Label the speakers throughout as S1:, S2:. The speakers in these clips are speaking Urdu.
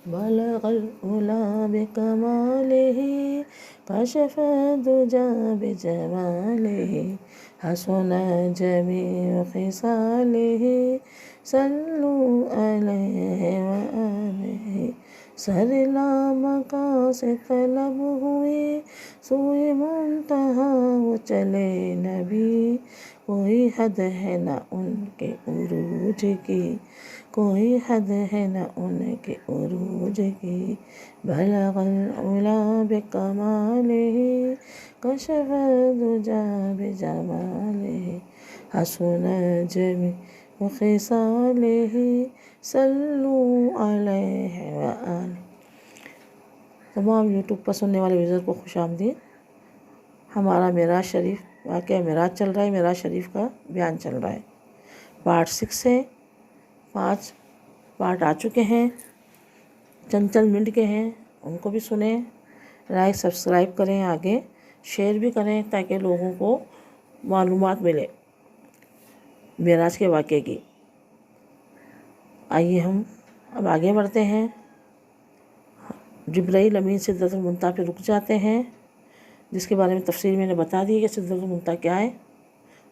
S1: بلغ العلا بکمالہ کشف الدجا بجمالہ حسن جمیع خصالہ صلو علیہ وآلہ سر لا مقاصد طلب ہوئے سوئے منتہا وہ چلے نبی کوئی حد ہے نہ ان کے عروج کی کوئی حد ہے نہ ان کے عروج کی بلغ العلا بکمالہ کشف الدجا بجمالہ حسن جمیع خصالہ صلو علیہ وآلہ۔ تمام یوٹیوب پر سننے والے یوزر کو خوش آمدید۔ ہمارا معراج شریف واقعہ معراج چل رہا ہے، معراج شریف کا بیان چل رہا ہے۔ پارٹ 6 ہے، 5 پارٹ آ چکے ہیں، چند منٹ کے ہیں، ان کو بھی سنیں، لائک سبسکرائب کریں، آگے شیئر بھی کریں تاکہ لوگوں کو معلومات ملے معراج کے واقعے کی۔ آئیے ہم اب آگے بڑھتے ہیں۔ جبرائیل امین سدرۃ المنتہا پہ رک جاتے ہیں، جس کے بارے میں تفصیل میں نے بتا دی کہ سدرۃ المنتہا کیا ہے،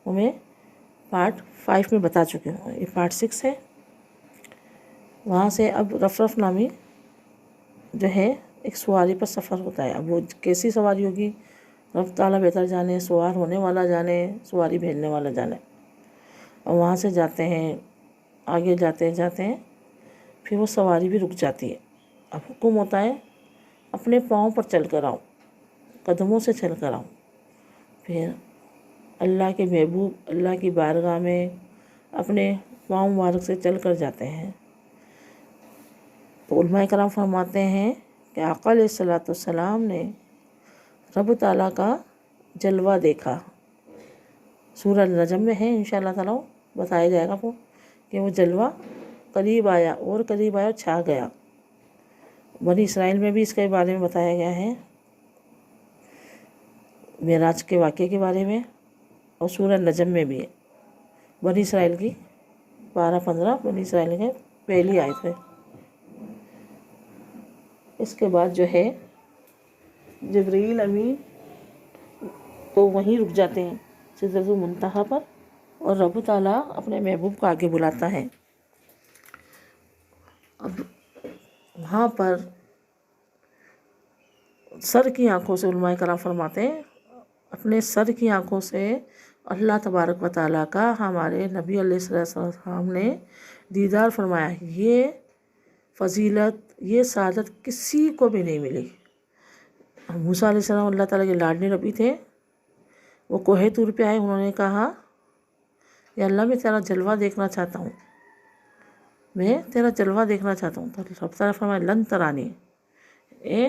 S1: وہ میں پارٹ 5 میں بتا چکے ہوں، یہ پارٹ 6 ہے۔ وہاں سے اب رف نامی جو ہے ایک سواری پر سفر ہوتا ہے۔ اب وہ کیسی سواری ہوگی رب تعالیٰ بہتر جانے، سوار ہونے والا جانے، سواری بھیجنے والا جانے۔ اور وہاں سے جاتے ہیں، آگے جاتے ہیں، پھر وہ سواری بھی رک جاتی ہے۔ اب حکم ہوتا ہے اپنے پاؤں پر چل کر آؤ، قدموں سے چل کر آؤ۔ پھر اللہ کے محبوب اللہ کی بارگاہ میں اپنے پاؤں مبارک سے چل کر جاتے ہیں۔ تو علماء کرام فرماتے ہیں کہ آقا علیہ الصلوۃ والسلام نے رب تعالیٰ کا جلوہ دیکھا۔ سورہ النجم میں ہے، انشاءاللہ تعالیٰ بتایا جائے گا کہ وہ جلوہ قریب آیا اور قریب آیا اور چھا گیا۔ بنی اسرائیل میں بھی اس کے بارے میں بتایا گیا ہے، معراج کے واقعے کے بارے میں، اور سورہ نجم میں بھی ہے۔ بنی اسرائیل کی 12-15 بنی اسرائیل کے پہلی آیت ہے۔ اس کے بعد جو ہے جبرائیل امین تو وہیں رک جاتے ہیں سدرۃ المنتہا پر، اور رب تعالیٰ اپنے محبوب کو آگے بلاتا ہے۔ اب وہاں پر سر کی آنکھوں سے علماء کرام فرماتے ہیں اپنے سر کی آنکھوں سے اللہ تبارک و تعالیٰ کا ہمارے نبی علیہ السلام نے دیدار فرمایا۔ یہ فضیلت، یہ سعادت کسی کو بھی نہیں ملی۔ موسیٰ علیہ السلام اللہ تعالیٰ کے لاڈلے نبی تھے، وہ کوہ طور پہ آئے، انہوں نے کہا یا اللہ میں تیرا جلوہ دیکھنا چاہتا ہوں، میں تیرا جلوہ دیکھنا چاہتا ہوں۔ تو رب تعالیٰ فرمایا لن ترانی، اے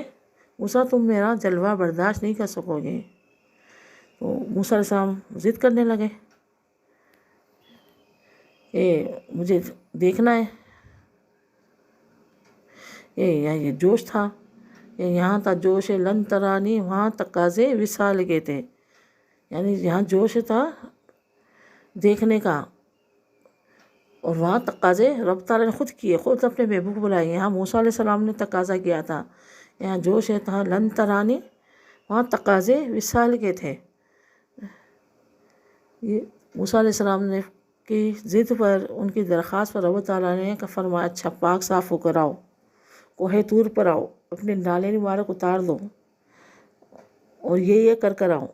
S1: موسیٰ تم میرا جلوہ برداشت نہیں کر سکو گے۔ تو موسیٰ علیہ السلام ضد کرنے لگے کہ مجھے دیکھنا ہے۔ یہ جوش تھا، یہاں تھا جوش لن ترانی، وہاں تقاضے وصال کے تھے، یعنی یہاں جوش تھا دیکھنے کا، اور وہاں تقاضے رب تعالیٰ نے خود کیے، خود اپنے محبوب کو بلائے۔ یہاں موسیٰ علیہ السلام نے تقاضا کیا تھا، یہاں جوش تھا لن ترانی، وہاں تقاضے وصال کے تھے۔ یہ موسیٰ علیہ السلام نے کی ضد پر، ان کی درخواست پر رب تعالیٰ نے فرمایا اچھا پاک صاف ہو کر آؤ، کوہ طور پر آؤ، اپنے نالے مبارک اتار دو اور یہ کر آؤ۔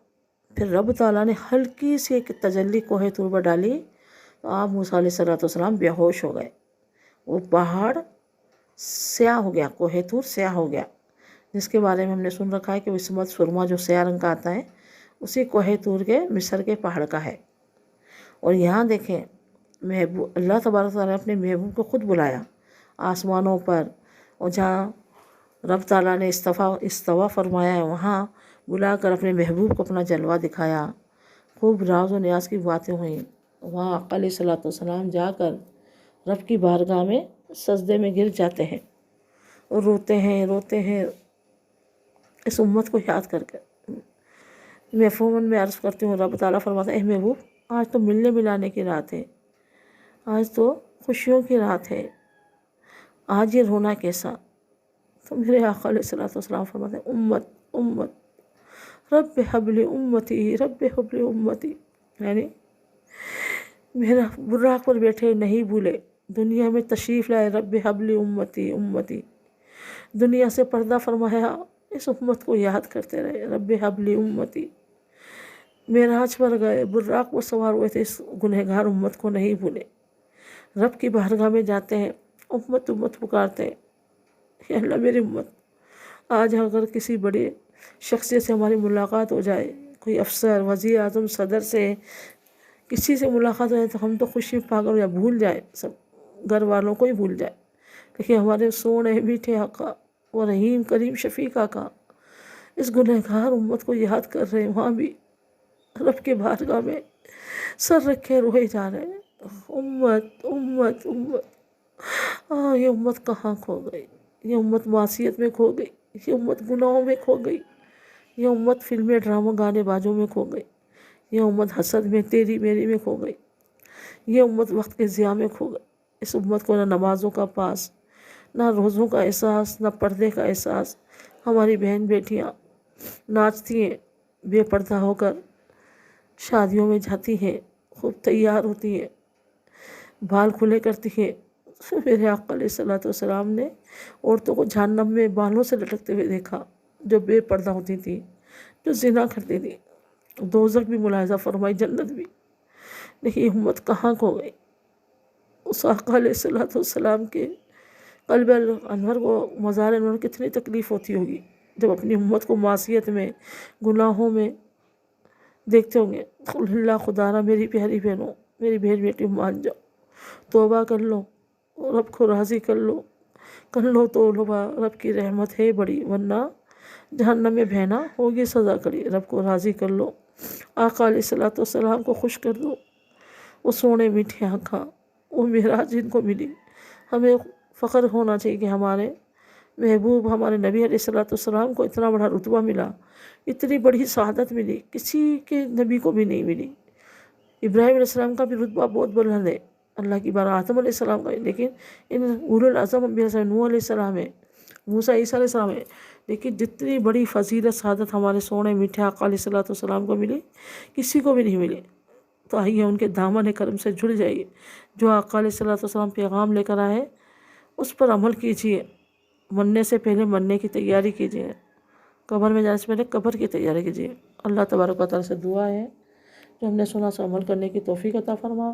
S1: پھر رب تعالیٰ نے ہلکی سی ایک تجلی کوہ طور پر ڈالی، تو آپ موسیٰ علیہ السلام بے ہوش ہو گئے۔ وہ پہاڑ سیاہ ہو گیا، کوہ طور سیاہ ہو گیا، جس کے بارے میں ہم نے سن رکھا ہے کہ اس وقت سرما جو سیاہ رنگ کا آتا ہے اسی کوہ طور کے مصر کے پہاڑ کا ہے۔ اور یہاں دیکھیں محبوب اللہ تبارک تعالیٰ نے اپنے محبوب کو خود بلایا آسمانوں پر، اور جہاں رب تعالیٰ نے استوا فرمایا ہے وہاں بلا کر اپنے محبوب کو اپنا جلوہ دکھایا۔ خوب راز و نیاز کی باتیں ہوئیں۔ وہاں آقا علیہ الصلوۃ والسلام جا کر رب کی بارگاہ میں سجدے میں گر جاتے ہیں اور روتے ہیں اس امت کو یاد کر کے۔ مفہوماً میں عرض کرتی ہوں، رب تعالیٰ فرماتا ہے اے محبوب آج تو ملنے ملانے کی رات ہے، آج تو خوشیوں کی رات ہے، آج یہ رونا کیسا؟ تو میرے آقا علیہ الصلوۃ والسلام فرماتے ہیں امت امت رب حبل امتی رب حبل امتی، یعنی میرا براق پر بیٹھے نہیں بھولے، دنیا میں تشریف لائے، رب حبل امتی امتی، دنیا سے پردہ فرمایا، اس امت کو یاد کرتے رہے، رب حبل امتی، معراج پر گئے، براق پر سوار ہوئے تھے، اس گنہگار امت کو نہیں بھولے، رب کی بارگاہ میں جاتے ہیں، امت امت پکارتے ہیں، کہ اللہ میری امت۔ آج اگر کسی بڑے شخصیت سے ہماری ملاقات ہو جائے، کوئی افسر، وزیر اعظم، صدر سے کسی سے ملاقات ہو جائے تو ہم تو خوشی پاگل ہو جائے، بھول جائیں، سب گھر والوں کو ہی بھول جائے، لیکن ہمارے سونے میٹھے آقا و رحیم کریم شفیق آقا اس گنہگار امت کو یاد کر رہے ہیں، وہاں بھی رب کے بارگاہ میں سر رکھے روئے جا رہے ہیں، امت امت امت۔ یہ امت کہاں کھو گئی، یہ امت معصیت میں کھو گئی، یہ امت گناہوں میں کھو گئی، یہ امت فلمیں ڈراموں گانے بازوں میں کھو گئی، یہ امت حسد میں تیری میری میں کھو گئی، یہ امت وقت کے ضیاع میں کھو گئی۔ اس امت کو نہ نمازوں کا پاس، نہ روزوں کا احساس، نہ پردے کا احساس۔ ہماری بہن بیٹیاں ناچتی ہیں بے پردہ ہو کر، شادیوں میں جاتی ہیں، خوب تیار ہوتی ہیں، بال کھلے کرتی ہیں۔ میرے آقا علیہ الصلوۃ والسلام نے عورتوں کو جہنم میں بالوں سے لٹکتے ہوئے دیکھا، جو بے پردہ ہوتی تھیں، جو زنا کرتی تھیں، دوزخ بھی ملاحظہ فرمائی، جنت بھی۔ لیکن یہ امت کہاں کھو گئی؟ اس آقا علیہ الصلوۃ والسلام کے قلب انور کو، مزار انور کتنی تکلیف ہوتی ہوگی جب اپنی امت کو معصیت میں، گناہوں میں دیکھتے ہوں گے۔ اللہ خدا را میری پیاری بہنوں، میری بہن بیٹی مان جاؤ، توبہ کر لو، رب کو راضی کر لو توبہ، رب کی رحمت ہے بڑی، ورنہ جہنم میں بہنا ہوگی سزا کڑی۔ رب کو راضی کر لو، آقا علیہ الصلوۃ والسلام کو خوش کر دو، وہ سونے میٹھے آنکھاں، وہ معراج جن کو ملی۔ ہمیں فخر ہونا چاہیے کہ ہمارے محبوب، ہمارے نبی علیہ الصلوۃ والسلام کو اتنا بڑا رتبہ ملا، اتنی بڑی سعادت ملی، کسی کے نبی کو بھی نہیں ملی۔ ابراہیم علیہ السلام کا بھی رتبہ بہت بلند ہے، اللہ کی بارگاہ، آدم علیہ السلام کا، لیکن ان اولو العزم انبیاء سے نوح علیہ السلام ہے، موسیٰ عیسیٰ علیہ السلام ہے، لیکن جتنی بڑی فضیلت سعادت ہمارے سونے میٹھے آقا علیہ الصلوۃ والسلام کو ملی، کسی کو بھی نہیں ملی۔ تو آئیے ان کے دامن کرم سے جڑ جائیے، جو آقا علیہ الصلوۃ والسلام پیغام لے کر آئے اس پر عمل کیجیے، مرنے سے پہلے مرنے کی تیاری کیجیے، قبر میں جانے سے پہلے قبر کی تیاری کیجیے۔ اللہ تبارک و تعالیٰ سے دعا ہے جو ہم نے سنا سو عمل کرنے کی توفیق عطا فرما۔